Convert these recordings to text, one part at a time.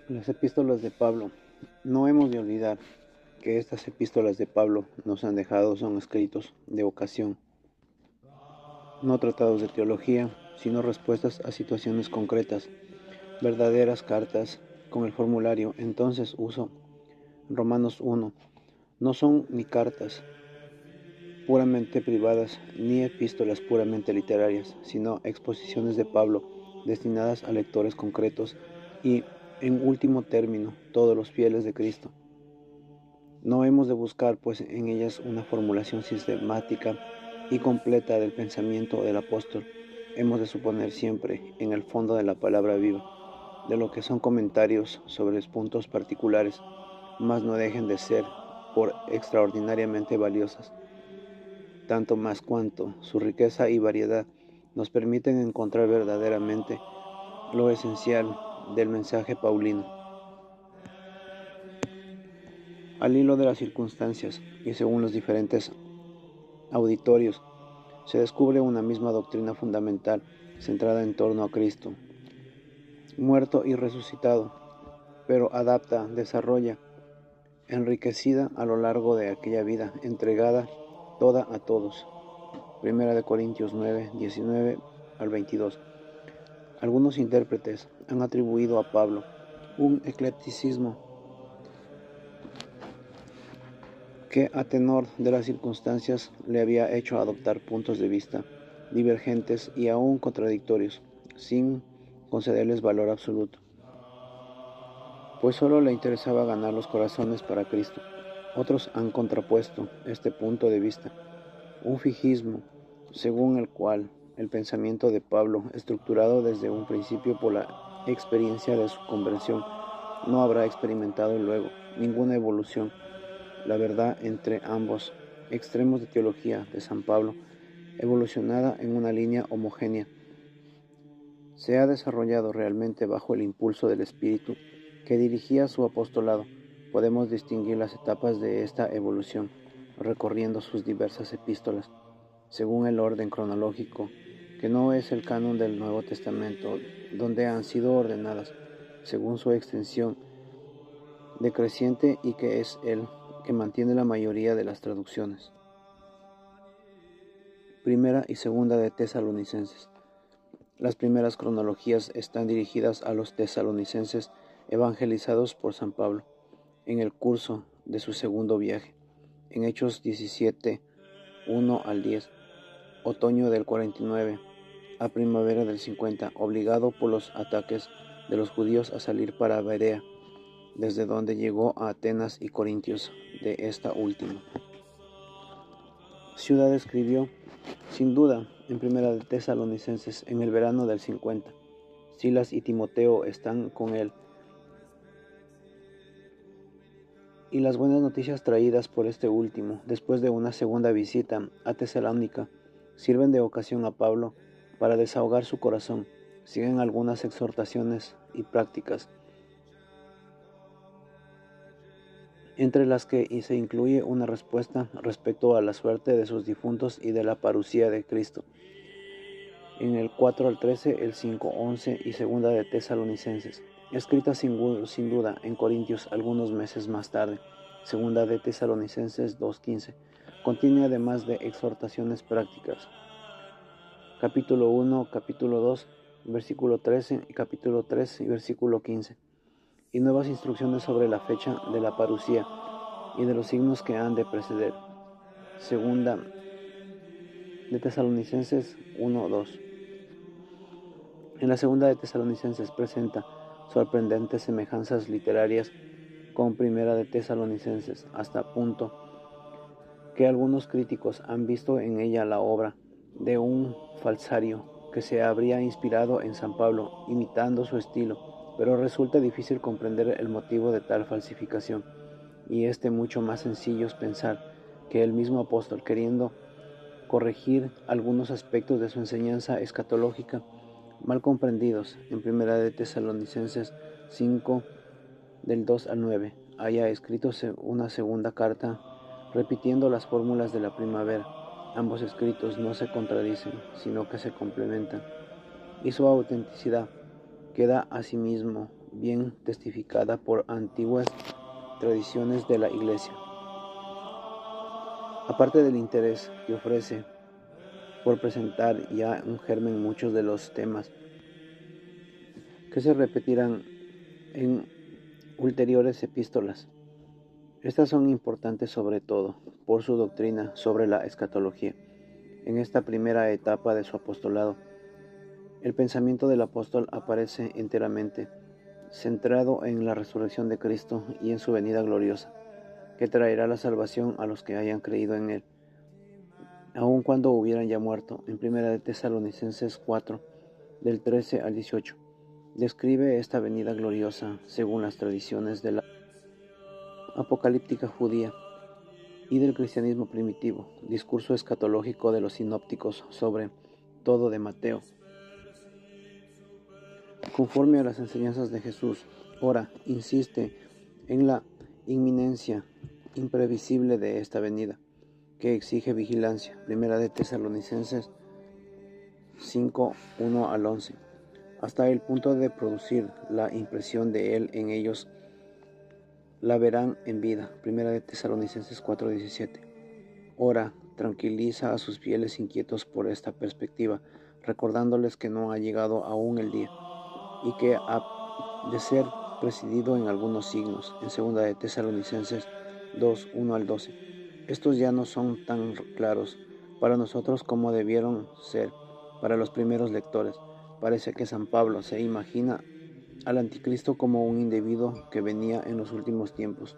Las epístolas de Pablo. No hemos de olvidar que estas epístolas de Pablo nos han dejado son escritos de ocasión, no tratados de teología, sino respuestas a situaciones concretas, verdaderas cartas con el formulario entonces uso Romanos 1. No son ni cartas puramente privadas ni epístolas puramente literarias, sino exposiciones de Pablo destinadas a lectores concretos y, en último término, todos los fieles de Cristo. No hemos de buscar, pues, en ellas una formulación sistemática y completa del pensamiento del apóstol. Hemos de suponer siempre, en el fondo de la palabra viva, de lo que son comentarios sobre los puntos particulares, mas no dejen de ser por extraordinariamente valiosas, tanto más cuanto su riqueza y variedad nos permiten encontrar verdaderamente lo esencial del mensaje paulino. Al hilo de las circunstancias y según los diferentes auditorios, se descubre una misma doctrina fundamental centrada en torno a Cristo, muerto y resucitado, pero adapta, desarrolla, enriquecida a lo largo de aquella vida, entregada toda a todos. Primera de Corintios 9, 19 al 22. Algunos intérpretes han atribuido a Pablo un eclecticismo que a tenor de las circunstancias le había hecho adoptar puntos de vista divergentes y aún contradictorios, sin concederles valor absoluto, pues solo le interesaba ganar los corazones para Cristo. Otros han contrapuesto este punto de vista, un fijismo según el cual el pensamiento de Pablo, estructurado desde un principio por la experiencia de su conversión, no habrá experimentado luego ninguna evolución. La verdad entre ambos extremos de teología de San Pablo, evolucionada en una línea homogénea, se ha desarrollado realmente bajo el impulso del Espíritu que dirigía su apostolado. Podemos distinguir las etapas de esta evolución recorriendo sus diversas epístolas, según el orden cronológico, que no es el canon del Nuevo Testamento, donde han sido ordenadas, según su extensión decreciente y que es el que mantiene la mayoría de las traducciones. Primera y segunda de Tesalonicenses. Las primeras cronologías están dirigidas a los tesalonicenses evangelizados por San Pablo en el curso de su segundo viaje, en Hechos 17, 1 al 10, otoño del 49 a primavera del 50, obligado por los ataques de los judíos a salir para Berea, desde donde llegó a Atenas y Corintios de esta última ciudad. Escribió, sin duda, en Primera de Tesalonicenses en el verano del 50. Silas y Timoteo están con él, y las buenas noticias traídas por este último, después de una segunda visita a Tesalónica, sirven de ocasión a Pablo para desahogar su corazón. Siguen algunas exhortaciones y prácticas, entre las que se incluye una respuesta respecto a la suerte de sus difuntos y de la parucía de Cristo. En el 4 al 13, el 5, 11 y segunda de Tesalonicenses, escrita sin duda en Corintios algunos meses más tarde. Segunda de Tesalonicenses 2:15, contiene además de exhortaciones prácticas. Capítulo 1, capítulo 2, versículo 13 y capítulo 3 y versículo 15. Y nuevas instrucciones sobre la fecha de la parucía y de los signos que han de preceder. Segunda de Tesalonicenses 1:2. En la segunda de Tesalonicenses presenta sorprendentes semejanzas literarias con Primera de Tesalonicenses, hasta punto que algunos críticos han visto en ella la obra de un falsario que se habría inspirado en San Pablo, imitando su estilo, pero resulta difícil comprender el motivo de tal falsificación, y mucho más sencillo es pensar que el mismo apóstol, queriendo corregir algunos aspectos de su enseñanza escatológica, mal comprendidos en Primera de Tesalonicenses 5, del 2 al 9, haya escrito una segunda carta repitiendo las fórmulas de la primavera. Ambos escritos no se contradicen, sino que se complementan, y su autenticidad queda asimismo bien testificada por antiguas tradiciones de la Iglesia. Aparte del interés que ofrece por presentar ya un germen muchos de los temas que se repetirán en ulteriores epístolas. Estas son importantes sobre todo por su doctrina sobre la escatología. En esta primera etapa de su apostolado, el pensamiento del apóstol aparece enteramente centrado en la resurrección de Cristo y en su venida gloriosa, que traerá la salvación a los que hayan creído en él, aun cuando hubieran ya muerto. En 1 de Tesalonicenses 4, del 13 al 18, describe esta venida gloriosa según las tradiciones de la apocalíptica judía y del cristianismo primitivo, discurso escatológico de los sinópticos sobre todo de Mateo. Conforme a las enseñanzas de Jesús, ora, insiste en la inminencia imprevisible de esta venida, que exige vigilancia. 1 de Tesalonicenses 5, 1 al 11, hasta el punto de producir la impresión de él en ellos, la verán en vida. 1 de Tesalonicenses 4, 17. Ora, tranquiliza a sus fieles inquietos por esta perspectiva, recordándoles que no ha llegado aún el día y que ha de ser presidido en algunos signos. En 2 de Tesalonicenses 2, 1 al 12. Estos ya no son tan claros para nosotros como debieron ser para los primeros lectores. Parece que San Pablo se imagina al anticristo como un individuo que venía en los últimos tiempos.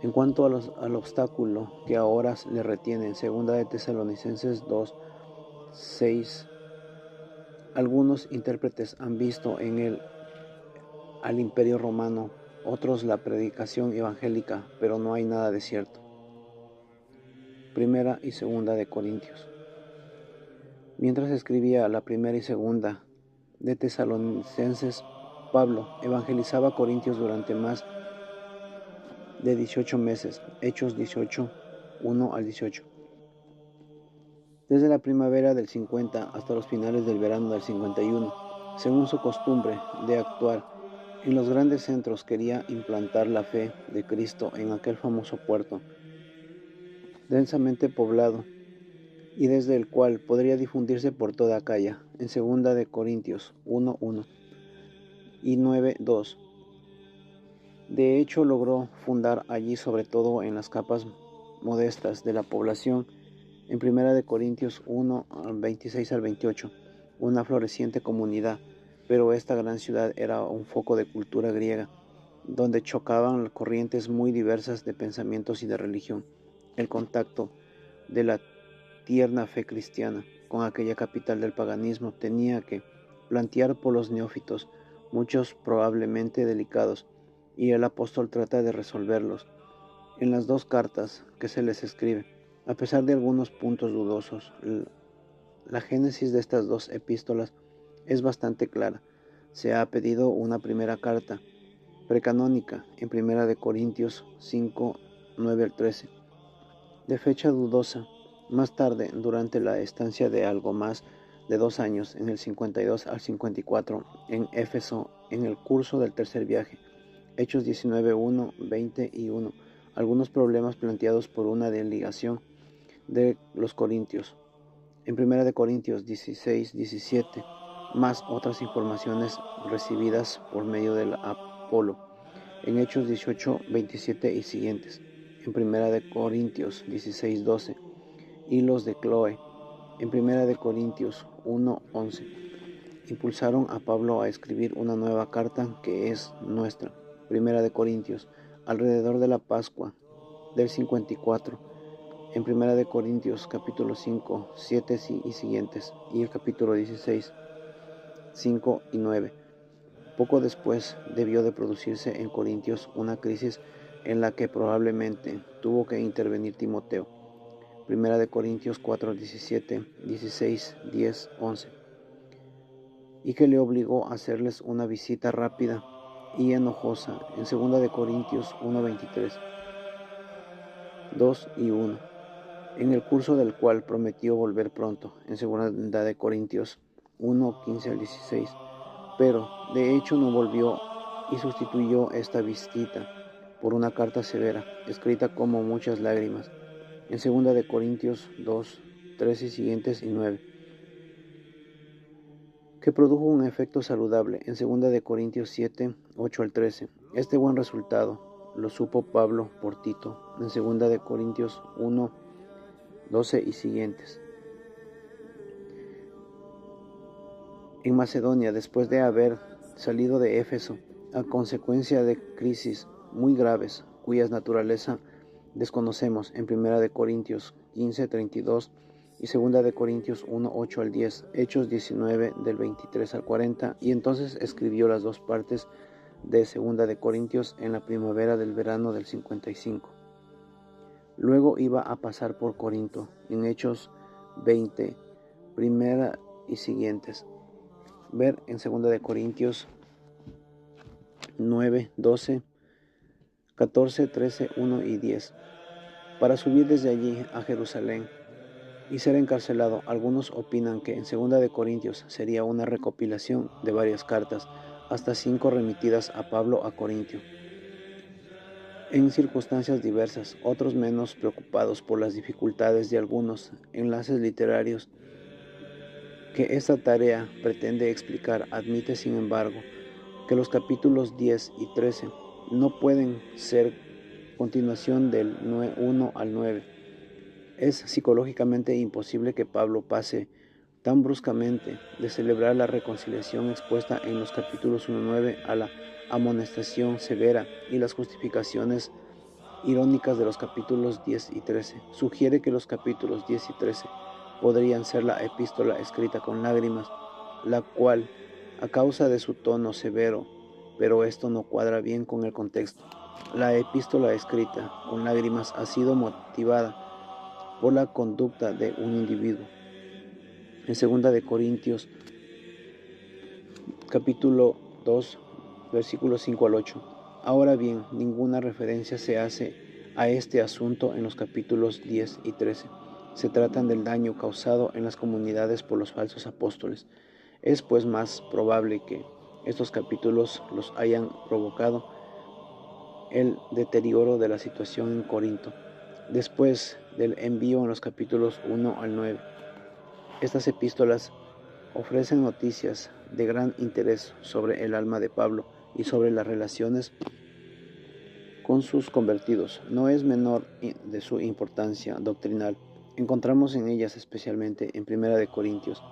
En cuanto al obstáculo que ahora le retiene, en 2 de Tesalonicenses 2, 6, algunos intérpretes han visto en él al imperio romano, otros la predicación evangélica, pero no hay nada de cierto. Primera y segunda de Corintios. Mientras escribía la primera y segunda de Tesalonicenses, Pablo evangelizaba a Corintios durante más de 18 meses, Hechos 18, 1 al 18. Desde la primavera del 50 hasta los finales del verano del 51, según su costumbre de actuar en los grandes centros, quería implantar la fe de Cristo en aquel famoso puerto, densamente poblado, y desde el cual podría difundirse por toda Acaya, en 2 de Corintios 1:1 y 9:2. De hecho, logró fundar allí, sobre todo en las capas modestas de la población, en 1 de Corintios 1, 26 al 28, una floreciente comunidad, pero esta gran ciudad era un foco de cultura griega, donde chocaban corrientes muy diversas de pensamientos y de religión. El contacto de la tierna fe cristiana con aquella capital del paganismo tenía que plantear por los neófitos, muchos probablemente delicados, y el apóstol trata de resolverlos en las dos cartas que se les escribe. A pesar de algunos puntos dudosos, la génesis de estas dos epístolas es bastante clara. Se ha pedido una primera carta precanónica en 1 de Corintios 5, 9 al 13, de fecha dudosa. Más tarde, durante la estancia de algo más de 2 años, en el 52 al 54, en Éfeso, en el curso del tercer viaje, Hechos 19, 1, 20 y 1, algunos problemas planteados por una delegación de los corintios. En 1 de Corintios 16, 17, más otras informaciones recibidas por medio del Apolo. En Hechos 18, 27 y siguientes. En 1 de Corintios 16, 12. Y los de Cloe. En 1 de Corintios 1, 11. Impulsaron a Pablo a escribir una nueva carta que es nuestra. 1 de Corintios, alrededor de la Pascua del 54. En 1 de Corintios capítulo 5, 7 y siguientes, y el capítulo 16, 5 y 9. Poco después debió de producirse en Corintios una crisis en la que probablemente tuvo que intervenir Timoteo. 1 de Corintios 4, 17, 16, 10, 11. Y que le obligó a hacerles una visita rápida y enojosa en 2 de Corintios 1, 23, 2 y 1, en el curso del cual prometió volver pronto, en 2 de Corintios 1, 15 al 16, pero de hecho no volvió y sustituyó esta visita por una carta severa, escrita como muchas lágrimas, en 2 de Corintios 2, 13 y siguientes y 9, que produjo un efecto saludable en 2 de Corintios 7, 8 al 13. Este buen resultado lo supo Pablo por Tito en 2 de Corintios 1, 12 y siguientes. En Macedonia, después de haber salido de Éfeso, a consecuencia de crisis muy graves, cuyas naturaleza desconocemos en 1 de Corintios 15, 32 y 2 de Corintios 1, 8 al 10, Hechos 19 del 23 al 40, y entonces escribió las dos partes de 2 de Corintios en la primavera del verano del 55. Luego iba a pasar por Corinto, en Hechos 20, primera y siguientes. Ver en 2 de Corintios 9, 12, 14, 13, 1 y 10. Para subir desde allí a Jerusalén y ser encarcelado, algunos opinan que en 2 de Corintios sería una recopilación de varias cartas, hasta 5 remitidas a Pablo a Corintio. En circunstancias diversas, otros menos preocupados por las dificultades de algunos enlaces literarios que esta tarea pretende explicar, admite sin embargo que los capítulos 10 y 13 no pueden ser continuación del 1 al 9. Es psicológicamente imposible que Pablo pase tan bruscamente de celebrar la reconciliación expuesta en los capítulos 1 a 9 a la amonestación severa y las justificaciones irónicas de los capítulos 10 y 13. Sugiere que los capítulos 10 y 13 podrían ser la epístola escrita con lágrimas, la cual, a causa de su tono severo, pero esto no cuadra bien con el contexto. La epístola escrita con lágrimas ha sido motivada por la conducta de un individuo. En 2 de Corintios, capítulo 2, versículos 5 al 8. Ahora bien, ninguna referencia se hace a este asunto en los capítulos 10 y 13. Se tratan del daño causado en las comunidades por los falsos apóstoles. Es pues más probable que estos capítulos los hayan provocado el deterioro de la situación en Corinto, después del envío en los capítulos 1 al 9. Estas epístolas ofrecen noticias de gran interés sobre el alma de Pablo y sobre las relaciones con sus convertidos. No es menor de su importancia doctrinal. Encontramos en ellas, especialmente en 1 de Corintios,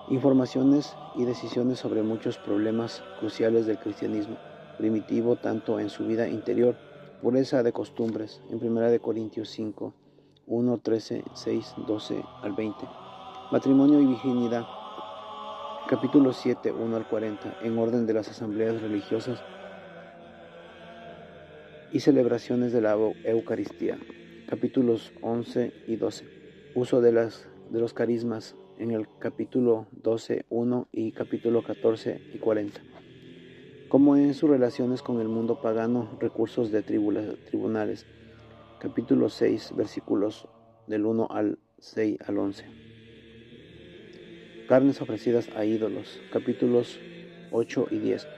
informaciones y decisiones sobre muchos problemas cruciales del cristianismo primitivo, tanto en su vida interior, pureza de costumbres, en 1 de Corintios 5, 1, 13, 6, 12 al 20, matrimonio y virginidad, capítulo 7, 1 al 40, en orden de las asambleas religiosas y celebraciones de la Eucaristía, capítulos 11 y 12, uso de los carismas, en el capítulo 12, 1 y capítulo 14 y 40, como en sus relaciones con el mundo pagano, recursos de tribunales, capítulo 6, versículos del 1 al 6 al 11. Carnes ofrecidas a ídolos, capítulos 8 y 10.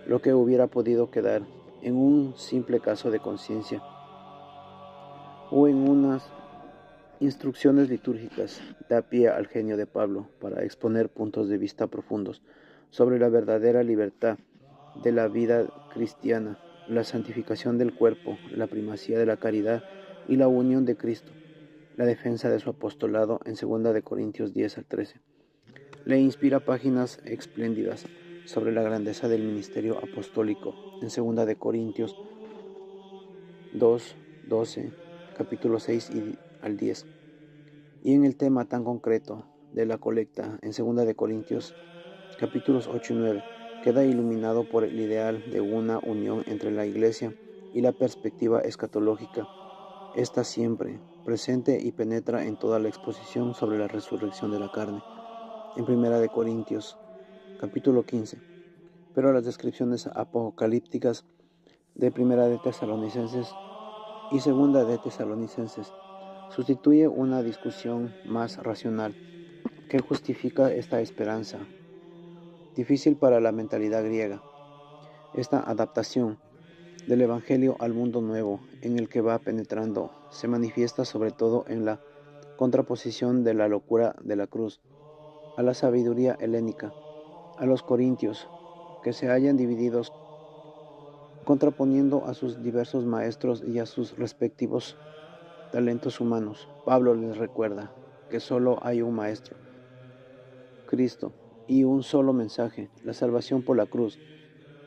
Lo que hubiera podido quedar en un simple caso de conciencia o en unas instrucciones litúrgicas da pie al genio de Pablo para exponer puntos de vista profundos sobre la verdadera libertad de la vida cristiana, la santificación del cuerpo, la primacía de la caridad y la unión de Cristo, la defensa de su apostolado en 2 de Corintios 10 al 13. Le inspira páginas espléndidas sobre la grandeza del ministerio apostólico en 2 de Corintios 2, 12, capítulo 6 al 10. Y en el tema tan concreto de la colecta en 2 de Corintios capítulos 8 y 9, queda iluminado por el ideal de una unión entre la Iglesia y la perspectiva escatológica. Está siempre presente y penetra en toda la exposición sobre la resurrección de la carne. En 1 de Corintios capítulo 15, pero las descripciones apocalípticas de 1 de Tesalonicenses y 2 de Tesalonicenses sustituye una discusión más racional que justifica esta esperanza. difícil para la mentalidad griega. Esta adaptación del Evangelio al mundo nuevo en el que va penetrando se manifiesta sobre todo en la contraposición de la locura de la cruz a la sabiduría helénica, a los corintios, que se hallan divididos, contraponiendo a sus diversos maestros y a sus respectivos talentos humanos. Pablo les recuerda que solo hay un maestro, Cristo, y un solo mensaje, la salvación por la cruz,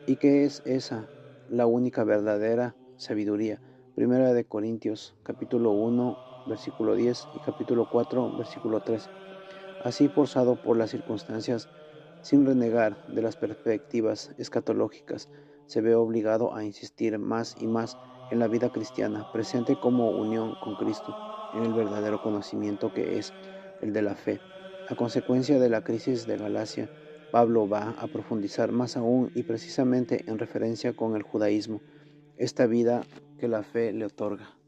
y que es esa la única verdadera sabiduría. Primera de Corintios, capítulo 1, versículo 10 y capítulo 4, versículo 13. Así, forzado por las circunstancias, sin renegar de las perspectivas escatológicas, se ve obligado a insistir más y más en la vida cristiana, presente como unión con Cristo, en el verdadero conocimiento que es el de la fe. A consecuencia de la crisis de Galacia, Pablo va a profundizar más aún y precisamente en referencia con el judaísmo, esta vida que la fe le otorga.